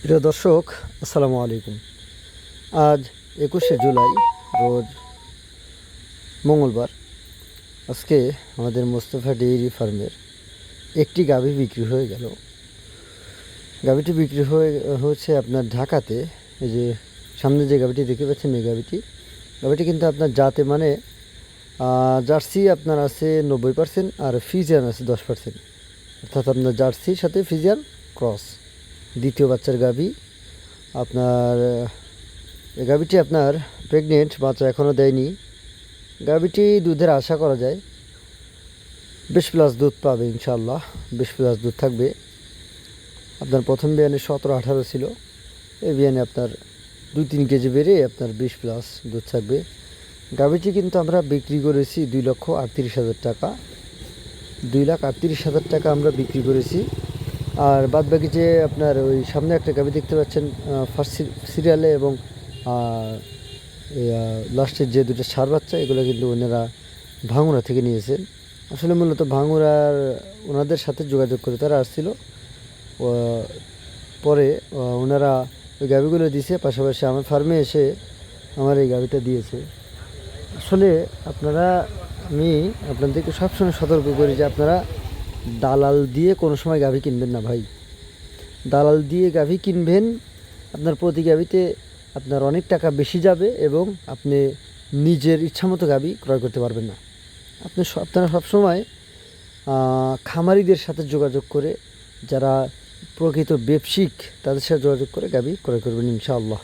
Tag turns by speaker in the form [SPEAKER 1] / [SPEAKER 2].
[SPEAKER 1] প্রিয় দর্শক, আসসালামু আলাইকুম। আজ 21শে জুলাই, রোজ মঙ্গলবার। আজকে আমাদের মোস্তফা ডেইরি ফার্মের একটি গাভী বিক্রি হয়ে গেল। গাভীটি বিক্রি হয়েছে আপনার ঢাকাতে। এই যে সামনে যে গাভীটি দেখতে পাচ্ছেন, এই গাভীটি কিন্তু আপনার জাতে মানে জার্সি আপনার আছে 90% আর ফিজিয়ান আছে 10%, অর্থাৎ আপনার জার্সির সাথে ফিজিয়ান ক্রস, দ্বিতীয় বাচ্চার গাভী। আপনার এই গাভীটি আপনার প্রেগনেন্ট, বাচ্চা এখনও দেয়নি। গাভীটি দুধের আশা করা যায় 20+ দুধ পাবে ইনশাআল্লাহ, 20+ দুধ থাকবে। আপনার প্রথম বিয়ানে 17-18 ছিল, এই বিয়ানে আপনার 2-3 কেজি বেড়ে আপনার 20+ দুধ থাকবে। গাভীটি কিন্তু আমরা বিক্রি করেছি 2,38,000 টাকা, 2,38,000 টাকা আমরা বিক্রি করেছি। আর বাদবাকি যে আপনার ওই সামনে একটা গাভী দেখতে পাচ্ছেন ফার্স্ট সিরিয়ালে, এবং লাস্টের যে দুটো ষাঁড় বাচ্চা, এগুলো কিন্তু ওনারা ভাঙুরা থেকে নিয়েছেন। আসলে মূলত ভাঙুরার ওনাদের সাথে যোগাযোগ করে তারা আসছিল, পরে ওনারা ওই গাভীগুলো দিয়েছে, পাশাপাশি আমার ফার্মে এসে আমার এই গাভীটা দিয়েছে। আসলে আমি আপনাদেরকে সবসময় সতর্ক করি যে আপনারা দালাল দিয়ে কোনো সময় গাভী কিনবেন না ভাই। দালাল দিয়ে গাভী কিনবেন, আপনার প্রতি গাভীতে আপনার অনেক টাকা বেশি যাবে এবং আপনি নিজের ইচ্ছামতো গাভী ক্রয় করতে পারবেন না। আপনারা সবসময় খামারিদের সাথে যোগাযোগ করে, যারা প্রকৃত ব্যবসায়িক, তাদের সাথে যোগাযোগ করে গাভী ক্রয় করবেন ইনশাআল্লাহ।